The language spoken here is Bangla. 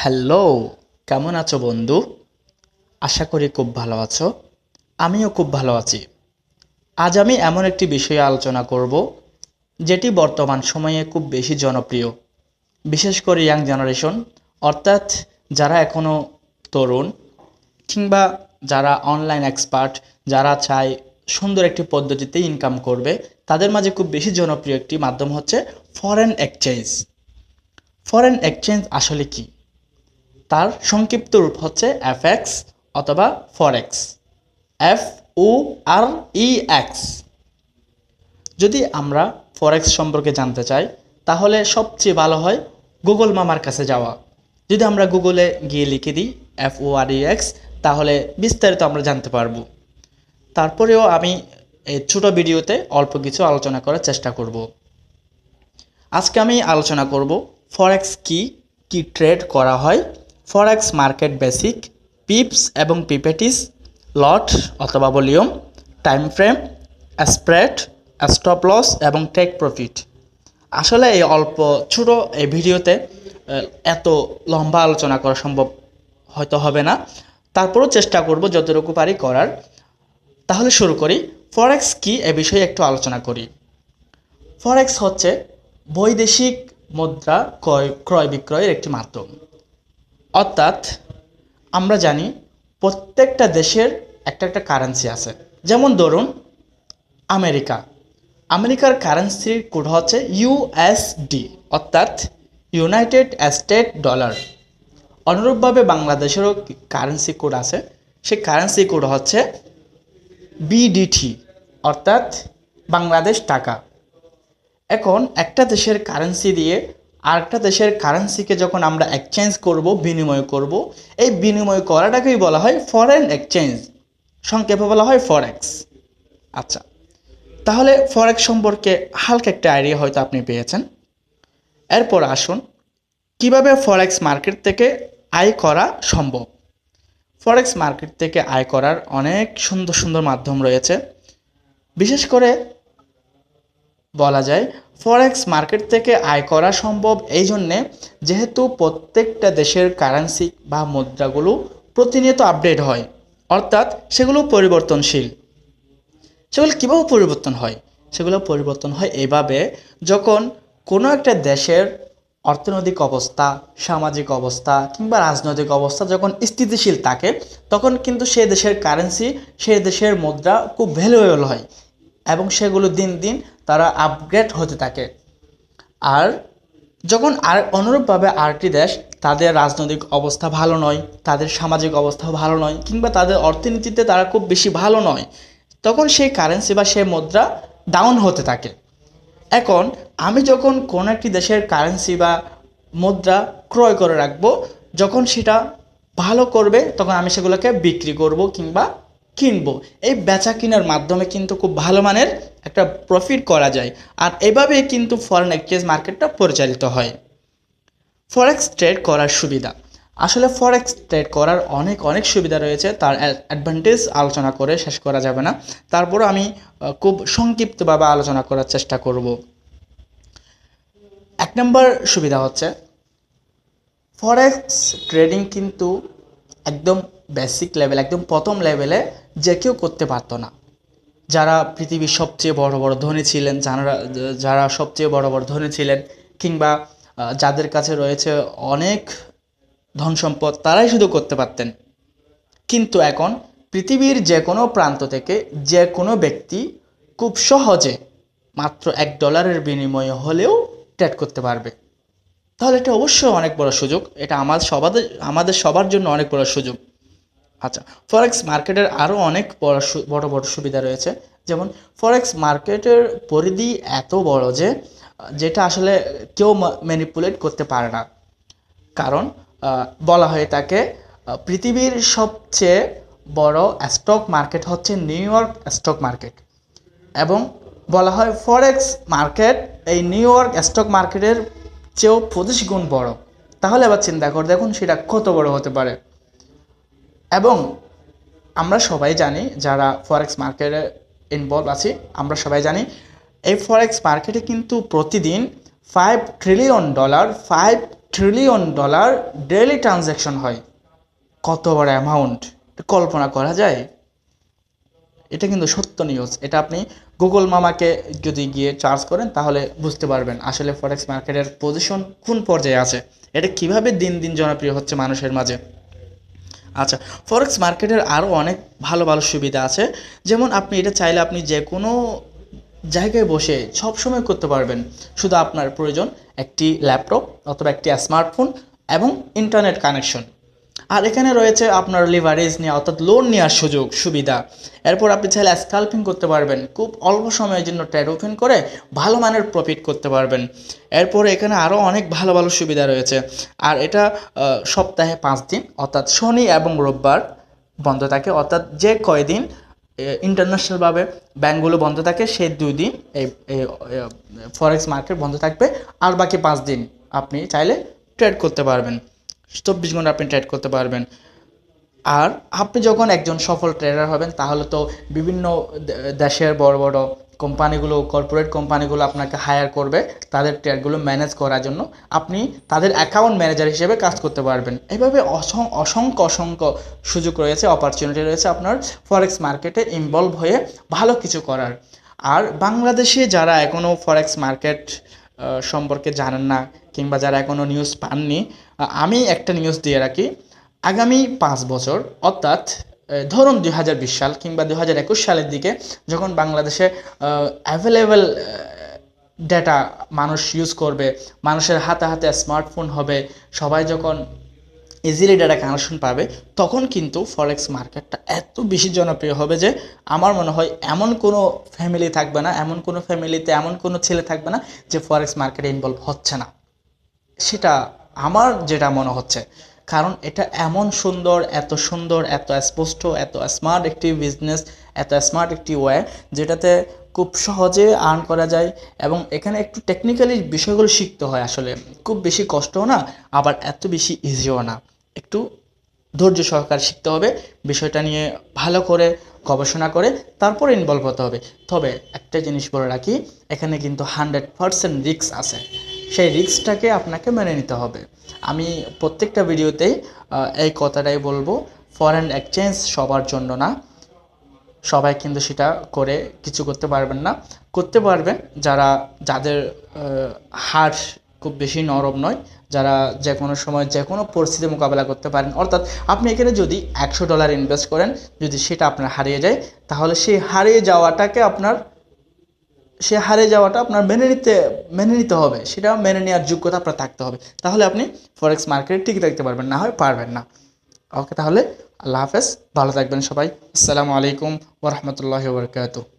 হ্যালো, কেমন আছো বন্ধু? আশা করি খুব ভালো আছো। আমিও খুব ভালো আছি। আজ আমি এমন একটি বিষয়ে আলোচনা করব যেটি বর্তমান সময়ে খুব বেশি জনপ্রিয়, বিশেষ করে ইয়াং জেনারেশন, অর্থাৎ যারা এখনও তরুণ কিংবা যারা অনলাইন এক্সপার্ট, যারা চায় সুন্দর একটি পদ্ধতিতে ইনকাম করবে, তাদের মাঝে খুব বেশি জনপ্রিয় একটি মাধ্যম হচ্ছে ফরেন এক্সচেঞ্জ। ফরেন এক্সচেঞ্জ আসলে কি? তার সংক্ষিপ্ত রূপ হচ্ছে এফএক্স অথবা ফরেক্স। FOREX। যদি আমরা ফরেক্স সম্পর্কে জানতে চাই তাহলে সবচেয়ে ভালো হয় গুগল মামার কাছে যাওয়া। যদি আমরা গুগলে গিয়ে লিখে দিই FOREX, তাহলে বিস্তারিত আমরা জানতে পারবো। তারপরেও আমি এই ছোটো ভিডিওতে অল্প কিছু আলোচনা করার চেষ্টা করব। আজকে আমি আলোচনা করব ফরেক্স কি, কি ট্রেড করা হয়, ফরেক্স মার্কেট বেসিক, পিপস এবং পিপেটিস, লট অথবা volume, time frame, spread, stop loss এবং টেক প্রফিট। আসলে এই অল্প ছোটো এই ভিডিওতে এত লম্বা আলোচনা করা সম্ভব হয়তো হবে না, তারপরও চেষ্টা করব যতটুকু পারি করার। তাহলে শুরু করি। ফরেক্স কি এ বিষয়ে একটু আলোচনা করি। ফরেক্স হচ্ছে বৈদেশিক মুদ্রা ক্রয় বিক্রয়ের একটি মাধ্যম। অর্থাৎ আমরা জানি প্রত্যেকটা দেশের একটা একটা কারেন্সি আছে। যেমন ধরুন আমেরিকার কারেন্সির কোড হচ্ছে USD, অর্থাৎ ইউনাইটেড স্টেট ডলার। অনুরূপভাবে বাংলাদেশেরও কারেন্সি কোড আছে, সেই কারেন্সি কোড হচ্ছে BDT, অর্থাৎ বাংলাদেশ টাকা। এখন একটা দেশের কারেন্সি দিয়ে আরেকটা দেশের কারেন্সিকে যখন আমরা এক্সচেঞ্জ করব, বিনিময় করব, এই বিনিময় করাটাকেই বলা হয় ফরেন এক্সচেঞ্জ, সংক্ষেপে বলা হয় ফরেক্স। আচ্ছা, তাহলে ফরেক্স সম্পর্কে হালকা একটা আইডিয়া হয়তো আপনি পেয়েছেন। এরপর আসুন কিভাবে ফরেক্স মার্কেট থেকে আয় করা সম্ভব। ফরেক্স মার্কেট থেকে আয় করার অনেক সুন্দর সুন্দর মাধ্যম রয়েছে। বিশেষ করে বলা যায় ফরেক্স মার্কেট থেকে আয় করা সম্ভব এই জন্যে, যেহেতু প্রত্যেকটা দেশের কারেন্সি বা মুদ্রাগুলো প্রতিনিয়ত আপডেট হয়, অর্থাৎ সেগুলো পরিবর্তনশীল। সেগুলো কীভাবে পরিবর্তন হয়? সেগুলো পরিবর্তন হয় এভাবে, যখন কোনো একটা দেশের অর্থনৈতিক অবস্থা, সামাজিক অবস্থা কিংবা রাজনৈতিক অবস্থা যখন স্থিতিশীল থাকে, তখন কিন্তু সেই দেশের কারেন্সি, সেই দেশের মুদ্রা খুব ভ্যালুয়েবল হয় এবং সেগুলো দিন দিন তারা আপগ্রেড হতে থাকে। আর যখন অনুরূপভাবে আরেকটি দেশ, তাদের রাজনৈতিক অবস্থা ভালো নয়, তাদের সামাজিক অবস্থা ভালো নয় কিংবা তাদের অর্থনীতিতে তারা খুব বেশি ভালো নয়, তখন সেই কারেন্সি বা সেই মুদ্রা ডাউন হতে থাকে। এখন আমি যখন কোনো একটি দেশের কারেন্সি বা মুদ্রা ক্রয় করে রাখবো, যখন সেটা ভালো করবে তখন আমি সেগুলোকে বিক্রি করব কিংবা কিনবো। এই বেচা কেনার মাধ্যমে কিন্তু খুব ভালো মানের একটা প্রফিট করা যায়। আর এভাবে কিন্তু ফরেন এক্সচেঞ্জ মার্কেটটা পরিচালিত হয়। ফরেক্স ট্রেড করার সুবিধা। আসলে ফরেক্স ট্রেড করার অনেক অনেক সুবিধা রয়েছে, তার অ্যাডভান্টেজ আলোচনা করে শেষ করা যাবে না। তারপরও আমি খুব সংক্ষিপ্তভাবে আলোচনা করার চেষ্টা করব। 1 নম্বর সুবিধা হচ্ছে ফরেক্স ট্রেডিং কিন্তু একদম বেসিক লেভেল, একদম প্রথম লেভেলে যে কেউ করতে পারতো না। যারা পৃথিবীর সবচেয়ে বড় বড় ধনী ছিলেন, যারা সবচেয়ে বড় বড় ধনী ছিলেন কিংবা যাদের কাছে রয়েছে অনেক ধন সম্পদ, তারাই শুধু করতে পারতেন। কিন্তু এখন পৃথিবীর যে কোনো প্রান্ত থেকে যে কোনো ব্যক্তি খুব সহজে মাত্র $1 বিনিময়ে হলেও ট্রেড করতে পারবে। তাহলে এটা অবশ্যই অনেক বড় সুযোগ, এটা আমাদের সবার জন্য অনেক বড় সুযোগ। আচ্ছা, ফরেক্স মার্কেটের আরও অনেক বড় বড় সুবিধা রয়েছে। যেমন ফরেক্স মার্কেটের পরিধি এত বড় যে যেটা আসলে কেউ ম্যানিপুলেট করতে পারে না। কারণ বলা হয়ে থাকে পৃথিবীর সবচেয়ে বড় স্টক মার্কেট হচ্ছে নিউ ইয়র্ক স্টক মার্কেট, এবং বলা হয় ফরেক্স মার্কেট এই নিউ ইয়র্ক স্টক মার্কেটের চেয়েও 25 গুণ বড়। তাহলে আবার চিন্তা করে দেখুন সেটা কত বড় হতে পারে। এবং আমরা সবাই জানি, যারা ফরেক্স মার্কেটে ইনভলভ আছি, আমরা সবাই জানি এই ফরেক্স মার্কেটে কিন্তু প্রতিদিন $5 trillion trillion dollar daily transaction হয়। কত বড় অ্যামাউন্ট কল্পনা করা যায়? এটা কিন্তু সত্য নিউজ। এটা আপনি গুগল মামাকে যদি গিয়ে চার্জ করেন তাহলে বুঝতে পারবেন আসলে ফরেক্স মার্কেটের পজিশন কোন পর্যায়ে আছে, এটা কিভাবে দিন দিন জনপ্রিয় হচ্ছে মানুষের মাঝে। আচ্ছা, ফরেক্স মার্কেটের আরও অনেক ভালো ভালো সুবিধা আছে। যেমন আপনি এটা চাইলে আপনি যে কোনো জায়গায় বসে সবসময় করতে পারবেন। শুধু আপনার প্রয়োজন একটি ল্যাপটপ অথবা একটি স্মার্টফোন এবং ইন্টারনেট কানেকশন। আর এখানে রয়েছে আপনার লিভারেজ নেওয়া অর্থাৎ লোন নেওয়ার সুযোগ সুবিধা। এরপর আপনি চাইলে স্ক্যাল্পিং করতে পারবেন, খুব অল্প সময়ের জন্য ট্রেড ওপেন করে ভালো মানের প্রফিট করতে পারবেন। এরপরে এখানে আরও অনেক ভালো ভালো সুবিধা রয়েছে। আর এটা সপ্তাহে 5 দিন অর্থাৎ শনি এবং রোববার বন্ধ থাকে, অর্থাৎ যে কয়দিন ইন্টারন্যাশনালভাবে ব্যাঙ্কগুলো বন্ধ থাকে সেই 2 দিন এই ফরেক্স মার্কেট বন্ধ থাকবে। আর বাকি 5 দিন আপনি চাইলে ট্রেড করতে পারবেন, 24 ঘন্টা আপনি ট্রেড করতে পারবেন। আর আপনি যখন একজন সফল ট্রেডার হবেন তাহলে তো বিভিন্ন দেশের বড় বড় কোম্পানিগুলো, কর্পোরেট কোম্পানিগুলো আপনাকে হায়ার করবে তাদের ট্রেডগুলো ম্যানেজ করার জন্য। আপনি তাদের অ্যাকাউন্ট ম্যানেজার হিসেবে কাজ করতে পারবেন। এইভাবে অসংখ্য অসংখ্য সুযোগ রয়েছে, অপরচুনিটি রয়েছে আপনার ফরেক্স মার্কেটে ইনভলভ হয়ে ভালো কিছু করার। আর বাংলাদেশে যারা এখনও ফরেক্স মার্কেট সম্পর্কে জানেন না কিংবা যারা এখনও নিউজ পাননি, আমি একটা নিউজ দিয়ে রাখি। আগামী 5 বছর অর্থাৎ ধরুন 2020 সাল কিংবা 2021 সালের দিকে যখন বাংলাদেশে অ্যাভেলেবেল ডেটা মানুষ ইউজ করবে, মানুষের হাতে হাতে স্মার্টফোন হবে, সবাই যখন ইজিলি ডেটা কানেকশন পাবে, তখন কিন্তু ফরেক্স মার্কেটটা এত বেশি জনপ্রিয় হবে যে আমার মনে হয় এমন কোনো ফ্যামিলি থাকবে না, এমন কোনো ফ্যামিলিতে এমন কোনো ছেলে থাকবে না যে ফরেক্স মার্কেটে ইনভলভ হচ্ছে না। সেটা আমার যেটা মনে হচ্ছে, কারণ এটা এমন সুন্দর, এত স্পষ্ট, এত স্মার্ট একটি বিজনেস, এত স্মার্ট একটি ওয়ে যেটাতে খুব সহজে আর্ন করা যায়। এবং এখানে একটু টেকনিক্যালি বিষয়গুলো শিখতে হয়, আসলে খুব বেশি কষ্টও না আবার এত বেশি ইজিও না, একটু ধৈর্য সহকারে শিখতে হবে। বিষয়টা নিয়ে ভালো করে গবেষণা করে তারপর ইনভলভ হতে হবে। তবে একটা জিনিস বলে রাখি, এখানে কিন্তু 100% রিস্ক আছে, সেই রিস্কটাকে আপনাকে মেনে নিতে হবে। আমি প্রত্যেকটা ভিডিওতেই এই কথাটাই বলবো, ফরেন এক্সচেঞ্জ সবার জন্য না, সবাই কিন্তু সেটা করে কিছু করতে পারবেন না। করতে পারবেন যাদের হার্ট খুব বেশি নরম নয়, যারা যে কোনো সময় যে কোনো পরিস্থিতি মোকাবেলা করতে পারেন। অর্থাৎ আপনি এখানে যদি $100 ইনভেস্ট করেন, যদি সেটা আপনার হারিয়ে যায়, তাহলে সেই হারিয়ে যাওয়াটা আপনার মেনে নিতে হবে, সেটা মেনে নেওয়ার যোগ্যতা আপনার থাকতে হবে। তাহলে আপনি ফরেক্স মার্কেটে টিকে থাকতে পারবেন, না হয় পারবেন না। ওকে, তাহলে আল্লাহ হাফেজ, ভালো থাকবেন সবাই। আসসালামু আলাইকুম ওয়া রাহমাতুল্লাহি ওয়া বারাকাতুহু।